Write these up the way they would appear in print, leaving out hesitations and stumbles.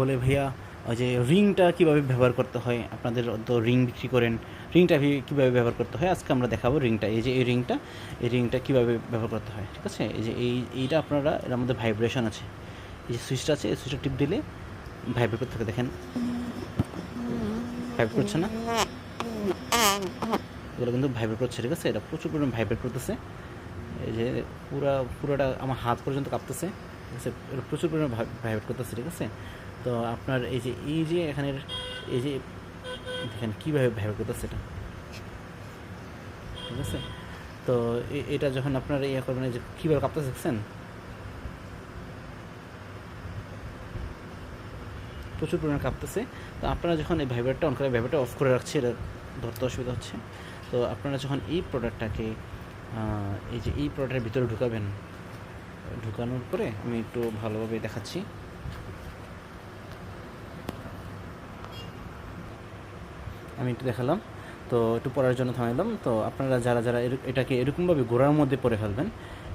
বলে ভাইয়া ওই যে রিংটা কীভাবে ব্যবহার করতে হয়, আপনাদের তো রিং বিক্রি করেন, রিংটা কীভাবে ব্যবহার করতে হয় আজকে আমরা দেখাবো। রিংটা এই যে এই রিংটা কীভাবে ব্যবহার করতে হয়, ঠিক আছে। এই যে এইটা আপনারা এর মধ্যে ভাইব্রেশন আছে, এই যে সুইচটা আছে, এই সুইচটা টিপ দিলে ভাইব্রেট করতে থাকে, দেখেন ভাইব্রেট করছে না, এগুলো কিন্তু ভাইব্রেট করছে, ঠিক আছে। এটা প্রচুর পরিমাণে ভাইব্রেট করতেছে, এই যে পুরোটা আমার হাত পর্যন্ত কাঁপতেছে, ঠিক আছে। এটা প্রচুর পরিমাণে ভাইব্রেট করতেছে, ঠিক আছে। তো আপনার এই যে এখানের এই যে দেখেন কীভাবে ভাইব্রেট করতেছে এটা, ঠিক আছে। তো এটা যখন আপনারা ইয়ে করবেন, এই যে কীভাবে কাঁপতেছে দেখছেন, প্রচুর পরিমাণে কাঁপতেছে। তো আপনারা যখন এই ভাইব্রেটটা অন করে ভাইব্রেটটা অফ করে রাখছে, এটা ধরতে অসুবিধা হচ্ছে। তো আপনারা যখন এই প্রোডাক্টটাকে এই যে এই প্রোডাক্টের ভিতরে ঢুকাবেন, ঢুকানোর পরে আমি একটু ভালোভাবে দেখাচ্ছি। আমি একটু দেখালাম, তো একটু পড়ার জন্য থামাইলাম। তো আপনারা যারা যারা এটাকে এরকমভাবে ঘোড়ার মধ্যে পরে ফেলবেন,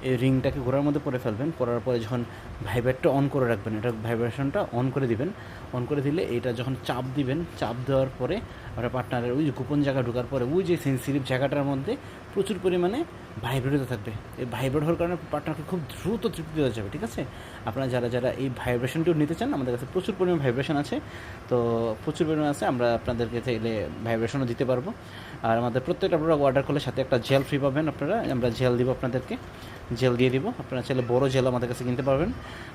এই রিংটাকে ঘোড়ার মধ্যে পরে ফেলবেন, পরার পরে যখন ভাইব্রেটটা অন করে রাখবেন, এটা ভাইব্রেশনটা অন করে দিবেন। অন করে দিলে এটা যখন চাপ দিবেন, চাপ দেওয়ার পরে আপনার পার্টনারের ওই যে গোপন জায়গা ঢোকার পরে ওই যে সেন্সিটিভ জায়গাটার মধ্যে প্রচুর পরিমাণে ভাইব্রেট হতে থাকবে। এই ভাইব্রেট হওয়ার কারণে পার্টনারকে খুব দ্রুত তৃপ্তি দেওয়া যাবে, ঠিক আছে। আপনারা যারা যারা এই ভাইব্রেশনটিও নিতে চান, আমাদের কাছে প্রচুর পরিমাণে ভাইব্রেশন আছে, তো প্রচুর পরিমাণে আছে, আমরা আপনাদেরকে চাইলে ভাইব্রেশনও দিতে পারবো। আর আমাদের প্রত্যেকটা প্রোডাক্ট অর্ডার করলে সাথে একটা জেল ফ্রি পাবেন আপনারা, আমরা জেল দিব আপনাদেরকে, জেল দিয়ে দিব। আপনারা চাইলে বড় জেল আমাদের কাছে কিনতে পারবেন।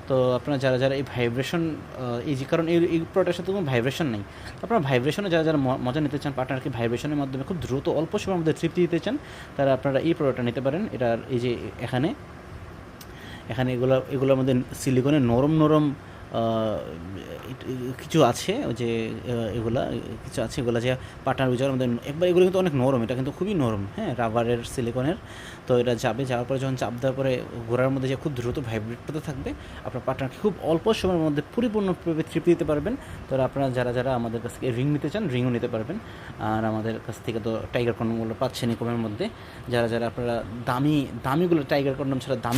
তো আপনারা যারা যারা এই ভাইব্রেশন এই যে কারণ এই প্রোডাক্টের সাথে কোনো ভাইব্রেশন নেই, আপনারা ভাইব্রেশনে যারা যারা মজা নিতে চান, পার্টনারকে ভাইব্রেশনের মাধ্যমে খুব দ্রুত অল্প সময়ের মধ্যে তৃপ্তি দিতে চান, তারা আপনারা এই প্রোডাক্টটা নিতে পারেন। এটার এই যে এখানে এখানে এগুলোর মধ্যে সিলিকনের নরম নরম কিছু আছে, ওই যে এগুলা কিছু আছে, এগুলো যে পাটার উজার মধ্যে একবার, এগুলো কিন্তু অনেক নরম, এটা কিন্তু খুবই নরম, হ্যাঁ, রাবারের সিলিকনের। তো এটা যাওয়ার পরে যখন চাপ দেওয়ার পরে ঘোড়ার মধ্যে যে খুব দ্রুত ভাইব্রেট করতে থাকবে, আপনার পার্টনারকে খুব অল্প সময়ের মধ্যে পরিপূর্ণভাবে তৃপ্তি দিতে পারবেন। তো আপনারা যারা যারা আমাদের কাছ থেকে রিং নিতে চান, রিংও নিতে পারবেন। আর আমাদের কাছ থেকে তো টাইগার কন্ডমগুলো পাচ্ছেনই কমের মধ্যে। যারা যারা আপনারা দামিগুলো টাইগার কন্ডম ছাড়া দামি